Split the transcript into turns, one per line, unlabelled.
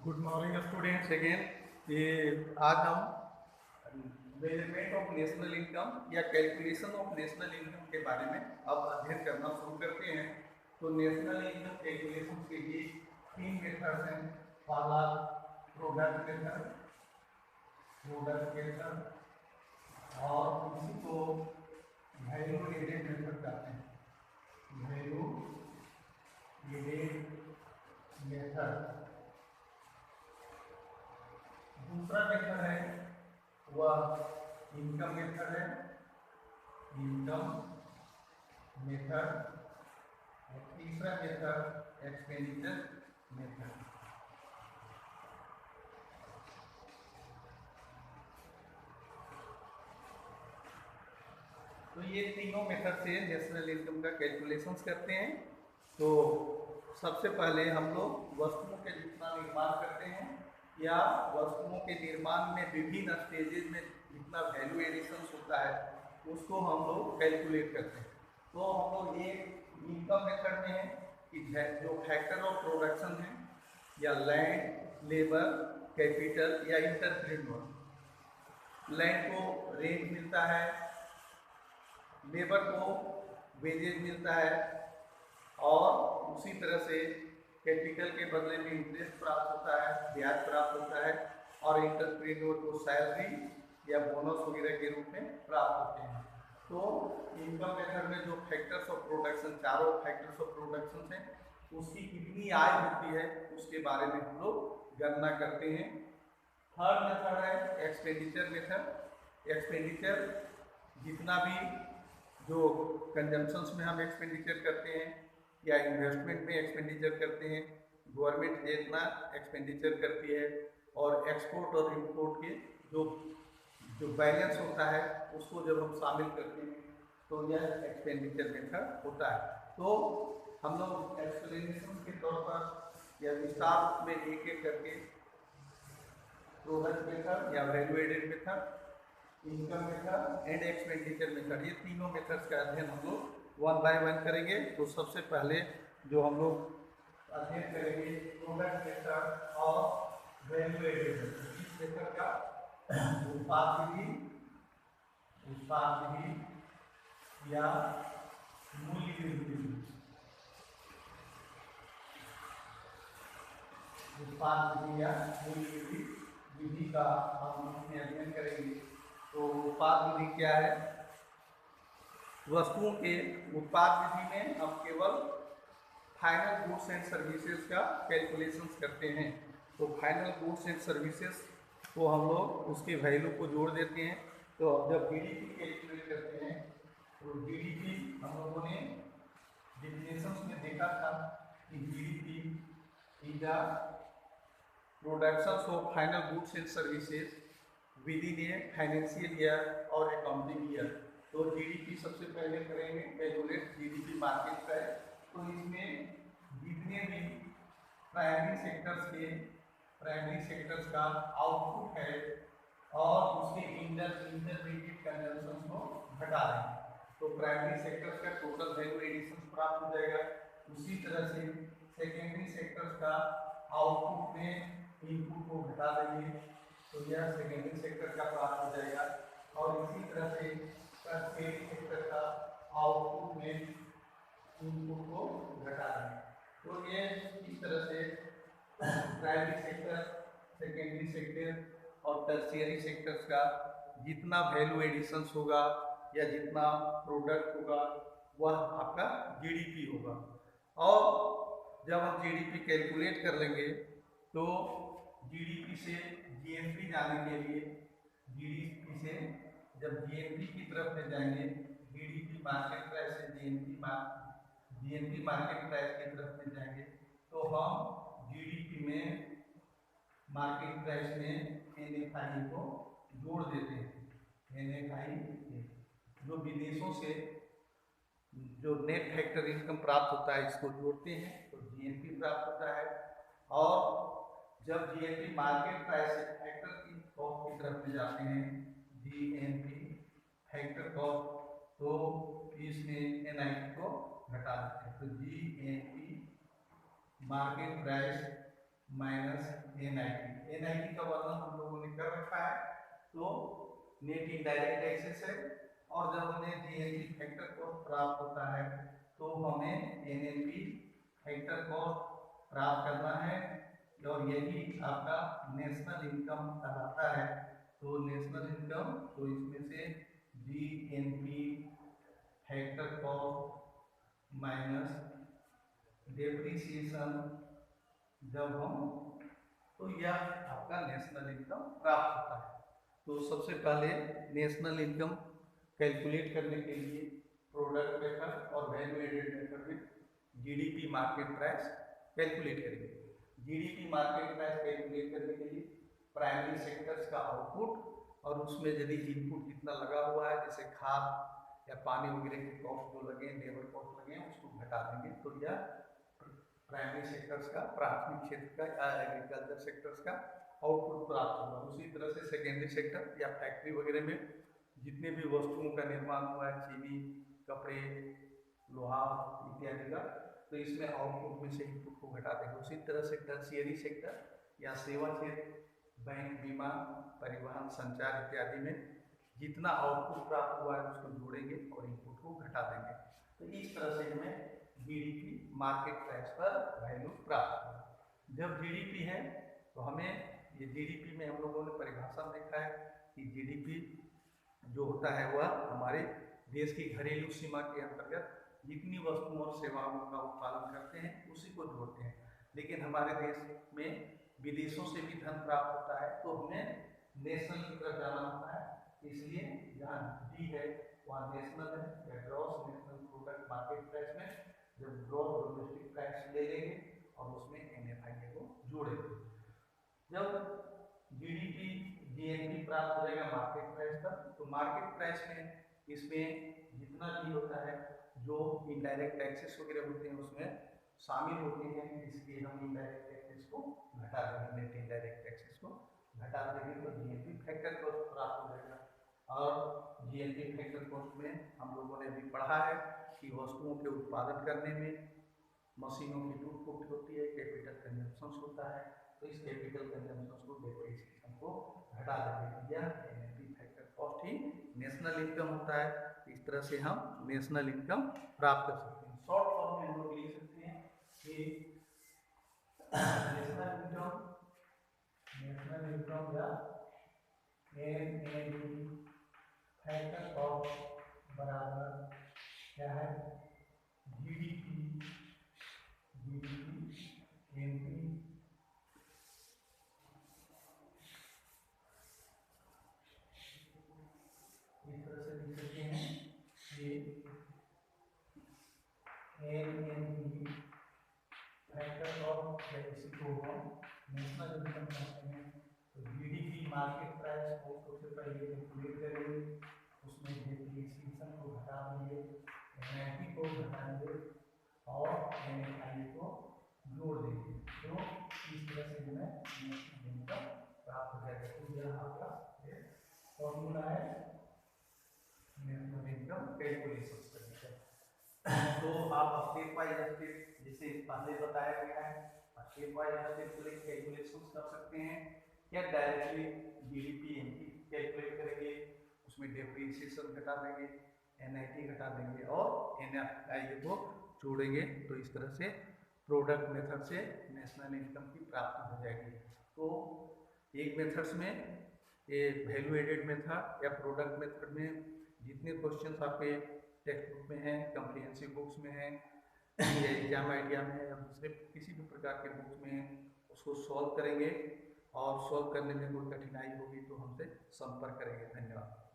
Good morning students again. ये आज हम मेजरमेंट ऑफ नेशनल इनकम या कैलकुलेशन ऑफ नेशनल इनकम के बारे में अब अध्ययन करना शुरू करते हैं। तो नेशनल इनकम कैलकुलेशन के लिए तीन मेथड्स हैं। पहला प्रोडक्ट मेथड और इसी को वैल्यू एडेड मेथड कहते हैं। Value added method. दूसरा मेथड है वह इनकम मेथड है। Income method. और तीसरा मेथड एक्सपेंडिचर मेथड। तो ये तीनों मेथड से नेशनल इनकम का कैलकुलेशंस करते हैं। तो सबसे पहले हम लोग वस्तुओं के जितना निर्माण करते हैं या वस्तुओं के निर्माण में विभिन्न स्टेजेज में जितना वैल्यू एडिशन होता है उसको हम लोग कैलकुलेट करते हैं। तो हम लोग ये इनकम मेथड में है कि जो फैक्टर ऑफ प्रोडक्शन है या लैंड, लेबर, कैपिटल या इंटरप्रेन्योर। लैंड को रेंट मिलता है, लेबर को वेजेज मिलता है और उसी तरह से कैपिटल के बदले में इंटरेस्ट प्राप्त होता है, ब्याज प्राप्त होता है और इंटरप्रेन्योर को सैलरी या बोनस वगैरह के रूप में प्राप्त होते हैं। तो इनकम मेथड में जो फैक्टर्स ऑफ प्रोडक्शन, चारों फैक्टर्स ऑफ प्रोडक्शन हैं उसकी कितनी आय होती है उसके बारे में हम लोग गणना करते हैं। थर्ड मेथड है एक्सपेंडिचर मेथड। एक्सपेंडिचर जितना भी जो कंजम्पशंस में हम एक्सपेंडिचर करते हैं या इन्वेस्टमेंट में एक्सपेंडिचर करते हैं, गवर्नमेंट जितना एक्सपेंडिचर करती है और एक्सपोर्ट और इम्पोर्ट के जो बैलेंस होता है उसको जब हम शामिल करते हैं तो यह एक्सपेंडिचर मेथड होता है। तो हम लोग एक्सप्लेनेशन के तौर पर या विस्तार में एक एक करके प्रोडक्ट मेथड या value added method, income method and expenditure method, ये तीनों मेथड्स का अध्ययन हम लोग वन बाय वन करेंगे। तो सबसे पहले जो हम लोग अध्ययन करेंगे प्रोडक्ट मेथड और वैल्यू एडेड मेथड। इस मेथड का उत्पाद विधि या मूल्य विधि, उत्पाद विधि या मूल्य विधि का हम इसमें अध्ययन करेंगे। तो उत्पाद विधि क्या है? वस्तुओं के उत्पाद विधि में हम केवल फाइनल गुड्स एंड सर्विसेज का कैलकुलेशंस करते हैं। तो फाइनल गुड्स एंड सर्विसेज को हम लोग उसके वैल्यू को जोड़ देते हैं। तो जब जीडीपी कैलकुलेट करते हैं तो जीडीपी हम लोगों ने डेफिनेशंस में देखा था कि GDP is the production of final goods and services with in a financial year और अकाउंटिंग ईयर। तो जीडीपी सबसे पहले करेंगे कैलकुलेट जीडीपी मार्केट का है। तो इसमें जितने भी प्राइमरी सेक्टर्स का आउटपुट है और उसके इंटरमीडिएट कंजम्पशन को घटा दें तो प्राइमरी सेक्टर्स का टोटल वैल्यू एडिशन प्राप्त हो जाएगा। उसी तरह से सेकेंडरी सेक्टर्स का आउटपुट में इनपुट को घटा देंगे तो यह सेकेंडरी सेक्टर का प्राप्त हो जाएगा। और इसी तरह से टर्शियरी सेक्टर का आउटपुट में इनपुट को घटा देंगे। तो ये इस तरह से प्राइमरी सेक्टर, सेकेंडरी सेक्टर और टर्शियरी सेक्टर्स का जितना वैल्यू एडिशंस होगा या जितना प्रोडक्ट होगा वह आपका जीडीपी होगा। और जब हम जीडीपी कैलकुलेट कर लेंगे तो जीडीपी से जीएनपी जाने के लिए, जीडीपी से जब जीएनपी की तरफ में जाएंगे, जीडीपी मार्केट प्राइस से जीएनपी मार्केट प्राइस की तरफ में जाएंगे तो हम जीडीपी में मार्केट प्राइस में एनएफआई को जोड़ देते हैं। एनएफआई जो विदेशों से जो नेट फैक्टर इनकम प्राप्त होता है इसको जोड़ते हैं तो जीएनपी प्राप्त होता है। और जब जीएनपी मार्केट प्राइस से फैक्टर की कॉस्ट की तरफ में जाते हैं, जीएनपी फैक्टर कॉस्ट, तो इसमें एनआईटी को घटा देते हैं। तो GNP market price minus NIT का वर्णन हम लोगों ने कर रखा है। तो नेट इनडायरेक्ट टैक्सेस है, और जब हमें जीएनपी फैक्टर कॉस्ट प्राप्त होता है तो हमें एनएनपी फैक्टर कॉस्ट प्राप्त करना है, और यही आपका नेशनल इनकम कहलाता है। तो नेशनल इनकम, तो इसमें से GNP factor cost minus depreciation जब हम, तो यह आपका नेशनल इनकम प्राप्त होता है। तो सबसे पहले नेशनल इनकम कैलकुलेट करने के लिए प्रोडक्ट मेथड और वैल्यू एडेड मेथड में जीडीपी मार्केट प्राइस कैलकुलेट करेंगे। जीडीपी मार्केट प्राइस कैलकुलेट करने के लिए प्राइमरी सेक्टर्स का आउटपुट और उसमें यदि इनपुट कितना लगा हुआ है, जैसे खाद या पानी वगैरह के कॉस्ट जो लगे, लेबर कॉस्ट लगे, उसको घटा देंगे। तो यह प्राइमरी सेक्टर्स का, प्राथमिक क्षेत्र का, एग्रीकल्चर सेक्टर्स का आउटपुट प्राप्त होगा। उसी तरह से सेकेंडरी सेक्टर या फैक्ट्री वगैरह में जितने भी वस्तुओं का निर्माण हुआ है, चीनी, कपड़े, लोहा इत्यादि का, तो इसमें आउटपुट में से इनपुट को घटा देंगे। उसी तरह से टर्शियरी सेक्टर या सेवा क्षेत्र, बैंक, बीमा, परिवहन, संचार इत्यादि में जितना आउटपुट प्राप्त हुआ है उसको जोड़ेंगे और इनपुट को घटा देंगे। तो इस तरह से हमें जीडीपी मार्केट प्राइस पर वैल्यू प्राप्त होगा। जब जीडीपी है तो हमें ये जीडीपी में हम लोगों ने परिभाषा देखा है कि जीडीपी जो होता है वह हमारे देश की घरेलू सीमा के अंतर्गत जितनी वस्तुओं और सेवाओं का उत्पादन करते हैं उसी को जोड़ते हैं। लेकिन हमारे देश में विदेशों से भी धन प्राप्त होता है, तो हमें नेशनल की तरफ जाना होता है। इसलिए जहाँ डी है वहाँ नेशनल है, या gross national product market price में जब ग्रॉस डोमेस्टिक प्राइस ले लेंगे और उसमें एनएफआईए को जोड़ेंगे। जब जीडीपी जीएनपी प्राप्त हो जाएगा मार्केट प्राइस पर, तो मार्केट प्राइस में इसमें जितना भी होता है जो इनडायरेक्ट टैक्सेस वगैरह होते हैं उसमें शामिल होते हैं, इसलिए हम इनडायरेक्ट टैक्सेस को घटा देंगे, नेट इनडायरेक्ट टैक्सेस को घटा देंगे, तो जीएनपी फैक्टर कॉस्ट प्राप्त हो जाएगा। और जीएनपी फैक्टर कॉस्ट में हम लोगों ने अभी पढ़ा है कि वस्तुओं के उत्पादन करने में मशीनों की टूट फूट होती है, कैपिटल कंजम्पशन होता है, तो इस कैपिटल कंजम्पशन को डेप्रिसिएशन को घटा देंगे। यह एनएनपी फैक्टर कॉस्ट ही नेशनल इनकम होता है। इस तरह से हम नेशनल इनकम प्राप्त कर सकते हैं। शॉर्ट फॉर्म में हम लोग लिख सकते हैं कि नेशनल इनकम या एनएनपी फैक्टर कॉस्ट बराबर क्या है, जीडीपी एनपी इस तरह से लिख सकते हैं कि एनएनपी फैक्टर ऑफ, इसी को हम नेशनल इनकम कहते हैं। तो जीडीपी मार्केट प्राइस को सबसे पहले कैलकुलेट करेंगे, उसमें डेप्रिसिएशन को घटा देंगे, एनआईटी को घटाएंगे और एनआईए को जोड़ देंगे। तो इस तरह से हमें नेशनल इनकम प्राप्त हो जाएगा। तो यह आपका फॉर्मूला है नेशनल इनकम कैलकुलेशन करने का। तो आप स्टेप बाय स्टेप, जैसे पहले बताया गया है, स्टेप बाय स्टेप कैलकुलेशन कर सकते हैं, या डायरेक्टली जीडीपी एनपी कैलकुलेट करेंगे, उसमें डेप्रिसिएशन घटा देंगे, एनआईटी घटा देंगे और एनआईए को जोड़ेंगे। तो इस तरह से प्रोडक्ट मेथड से नेशनल इनकम की प्राप्ति हो जाएगी। तो एक मेथड्स में ये वैल्यू एडेड मेथड या प्रोडक्ट मेथड में जितने क्वेश्चंस आपके टेक्स्ट बुक में हैं, कम्प्रिहेंसिव बुक्स में हैं या एग्जाम आइडिया में है या दूसरे किसी भी प्रकार के बुक्स में हैं, उसको सॉल्व करेंगे, और सॉल्व करने में कोई कठिनाई होगी तो हमसे संपर्क करेंगे। धन्यवाद।